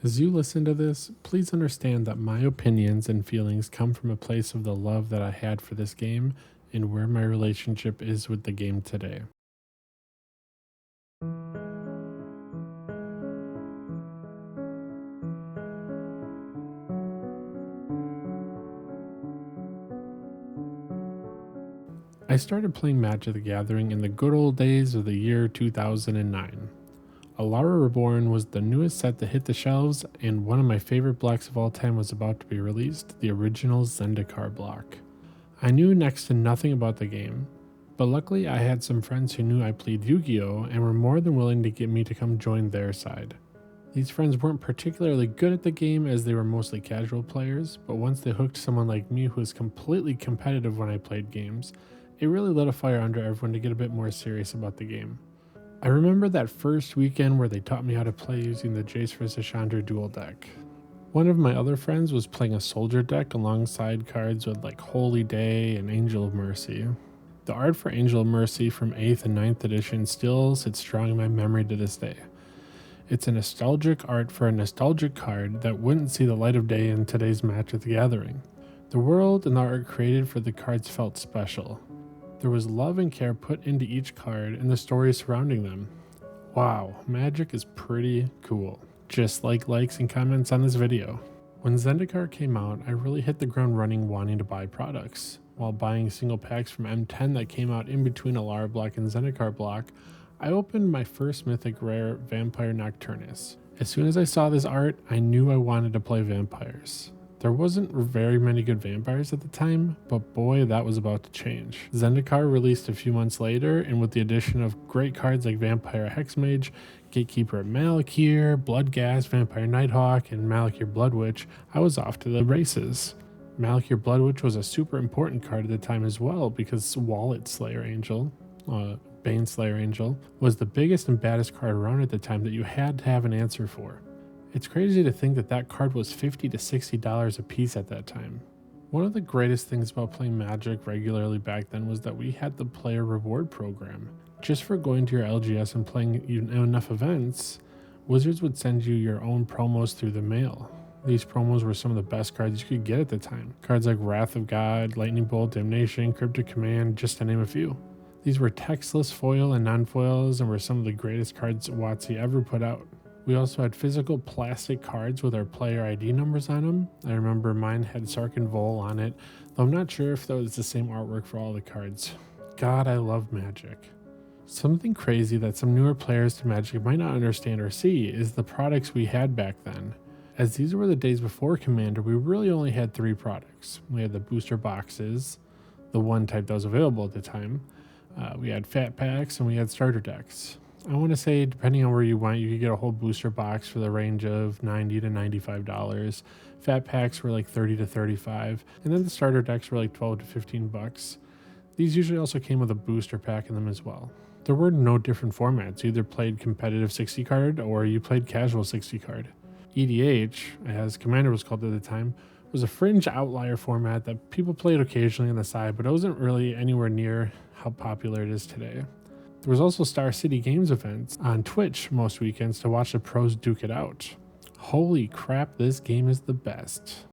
As you listen to this, please understand that my opinions and feelings come from a place of the love that I had for this game and where my relationship is with the game today. I started playing Magic the Gathering in the good old days of the year 2009. Alara Reborn was the newest set to hit the shelves, and one of my favorite blocks of all time was about to be released, the original Zendikar block. I knew next to nothing about the game, but luckily I had some friends who knew I played Yu-Gi-Oh! And were more than willing to get me to come join their side. These friends weren't particularly good at the game as they were mostly casual players, but once they hooked someone like me who was completely competitive when I played games, it really lit a fire under everyone to get a bit more serious about the game. I remember that first weekend where they taught me how to play using the Jace vs. Chandra dual deck. One of my other friends was playing a soldier deck alongside cards with like Holy Day and Angel of Mercy. The art for Angel of Mercy from 8th and 9th edition still sits strong in my memory to this day. It's a nostalgic art for a nostalgic card that wouldn't see the light of day in today's Magic the Gathering. The world and the art created for the cards felt special. There was love and care put into each card and the stories surrounding them. Wow, Magic is pretty cool. Just like likes and comments on this video. When Zendikar came out, I really hit the ground running wanting to buy products. While buying single packs from M10 that came out in between Alara block and Zendikar block, I opened my first mythic rare Vampire Nocturnus. As soon as I saw this art, I knew I wanted to play vampires. There wasn't very many good vampires at the time, but boy, that was about to change. Zendikar released a few months later, and with the addition of great cards like Vampire Hexmage, Gatekeeper Malakir, Bloodghast, Vampire Nighthawk, and Malakir Bloodwitch, I was off to the races. Malakir Bloodwitch was a super important card at the time as well because Wallet Slayer Angel, Baneslayer Angel, was the biggest and baddest card around at the time that you had to have an answer for. It's crazy to think that that card was $50 to $60 a piece at that time. One of the greatest things about playing Magic regularly back then was that we had the player reward program. Just for going to your LGS and playing enough events, Wizards would send you your own promos through the mail. These promos were some of the best cards you could get at the time. Cards like Wrath of God, Lightning Bolt, Damnation, Cryptic Command, just to name a few. These were textless foil and non-foils and were some of the greatest cards WotC ever put out. We also had physical plastic cards with our player ID numbers on them. I remember mine had Sarkhan Vol on it, though I'm not sure if that was the same artwork for all the cards. God, I love Magic. Something crazy that some newer players to Magic might not understand or see is the products we had back then. As these were the days before Commander, we really only had 3 products. We had the booster boxes, the one type that was available at the time. We had fat packs and we had starter decks. I want to say, depending on where you went, you could get a whole booster box for the range of $90 to $95. Fat packs were like $30 to $35, and then the starter decks were like $12 to $15. These usually also came with a booster pack in them as well. There were no different formats. You either played competitive 60 card or you played casual 60 card. EDH, as Commander was called at the time, was a fringe outlier format that people played occasionally on the side, but it wasn't really anywhere near how popular it is today. There was also Star City Games events on Twitch most weekends to watch the pros duke it out. Holy crap, this game is the best.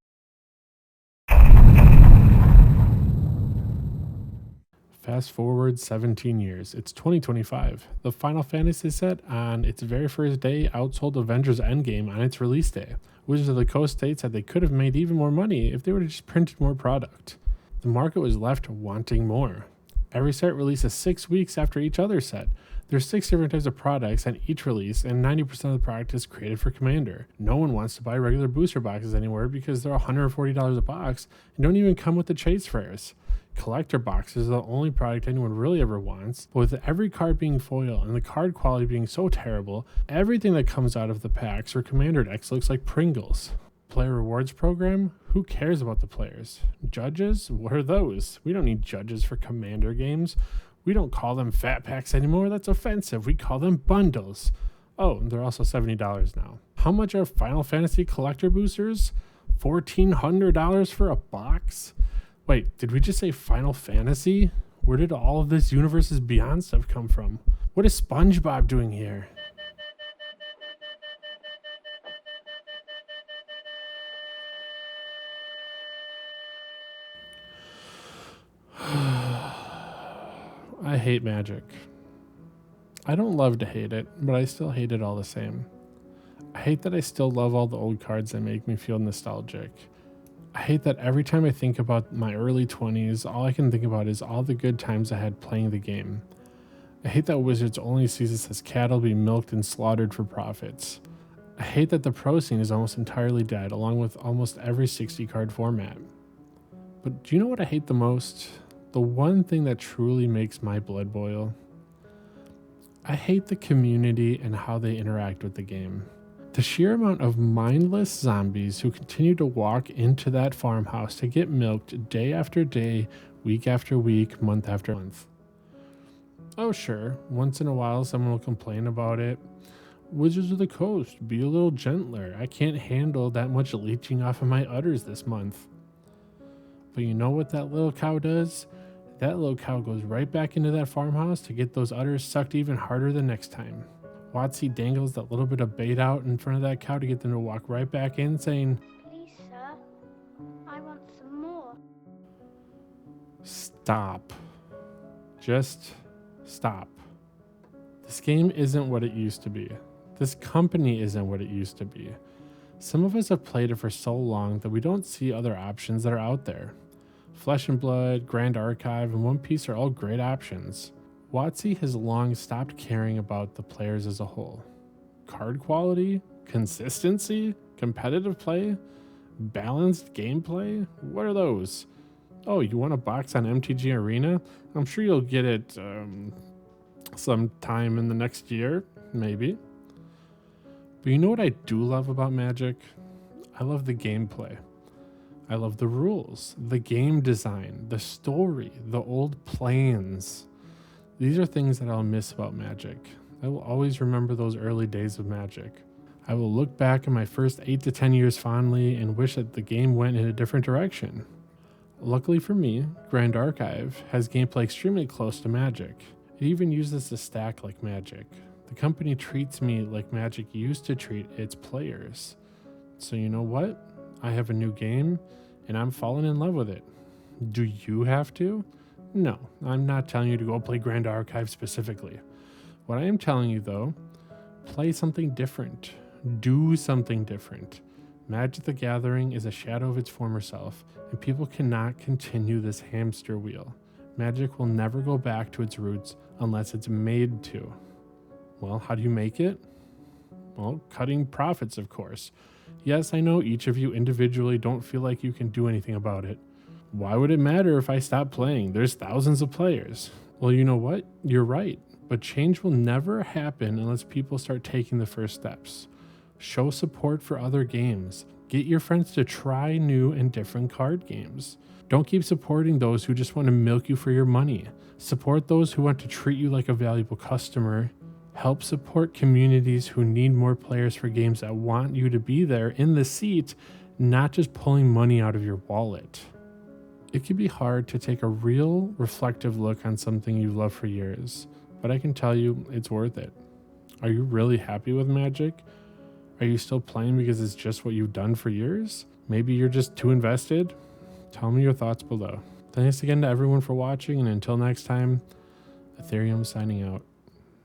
Fast forward 17 years, it's 2025. The Final Fantasy set on its very first day outsold Avengers Endgame on its release day. Wizards of the Coast states that they could have made even more money if they would have just printed more product. The market was left wanting more. Every set releases 6 weeks after each other set. There's 6 different types of products on each release, and 90% of the product is created for Commander. No one wants to buy regular booster boxes anymore because they're $140 a box and don't even come with the chase fairs. Collector boxes are the only product anyone really ever wants, but with every card being foil and the card quality being so terrible, everything that comes out of the packs or Commander decks looks like Pringles. Player rewards program? Who cares about the players? Judges? What are those? We don't need judges for Commander games. We don't call them fat packs anymore. That's offensive. We call them bundles. Oh, they're also $70 now. How much are Final Fantasy collector boosters? $1,400 for a box? Wait, did we just say Final Fantasy? Where did all of this Universes Beyond stuff come from? What is SpongeBob doing here? I hate Magic. I don't love to hate it, but I still hate it all the same. I hate that I still love all the old cards that make me feel nostalgic. I hate that every time I think about my early 20s, all I can think about is all the good times I had playing the game. I hate that Wizards only sees us as cattle being milked and slaughtered for profits. I hate that the pro scene is almost entirely dead, along with almost every 60 card format. But do you know what I hate the most? The one thing that truly makes my blood boil? I hate the community and how they interact with the game. The sheer amount of mindless zombies who continue to walk into that farmhouse to get milked day after day, week after week, month after month. Oh sure, once in a while someone will complain about it. Wizards of the Coast, be a little gentler. I can't handle that much leeching off of my udders this month. But you know what that little cow does? That little cow goes right back into that farmhouse to get those udders sucked even harder the next time. WotC dangles that little bit of bait out in front of that cow to get them to walk right back in saying, "Please, sir, I want some more." Stop. Just stop. This game isn't what it used to be. This company isn't what it used to be. Some of us have played it for so long that we don't see other options that are out there. Flesh and Blood, Grand Archive, and One Piece are all great options. WotC has long stopped caring about the players as a whole. Card quality? Consistency? Competitive play? Balanced gameplay? What are those? Oh, you want a box on MTG Arena? I'm sure you'll get it sometime in the next year, maybe. But you know what I do love about Magic? I love the gameplay. I love the rules, the game design, the story, the old plans. These are things that I'll miss about Magic. I will always remember those early days of Magic. I will look back at my first 8 to 10 years fondly and wish that the game went in a different direction. Luckily for me, Grand Archive has gameplay extremely close to Magic. It even uses the stack like Magic. The company treats me like Magic used to treat its players. So you know what? I have a new game, and I'm falling in love with it. Do you have to? No, I'm not telling you to go play Grand Archive specifically. What I am telling you though, play something different. Do something different. Magic the Gathering is a shadow of its former self, and people cannot continue this hamster wheel. Magic will never go back to its roots unless it's made to. Well, how do you make it? Well, cutting profits, of course. Yes, I know each of you individually don't feel like you can do anything about it. Why would it matter if I stop playing? There's thousands of players. Well, you know what? You're right. But change will never happen unless people start taking the first steps. Show support for other games. Get your friends to try new and different card games. Don't keep supporting those who just want to milk you for your money. Support those who want to treat you like a valuable customer. Help support communities who need more players for games that want you to be there in the seat, not just pulling money out of your wallet. It can be hard to take a real, reflective look on something you've loved for years, but I can tell you it's worth it. Are you really happy with Magic? Are you still playing because it's just what you've done for years? Maybe you're just too invested? Tell me your thoughts below. Thanks again to everyone for watching, and until next time, Ethereum signing out.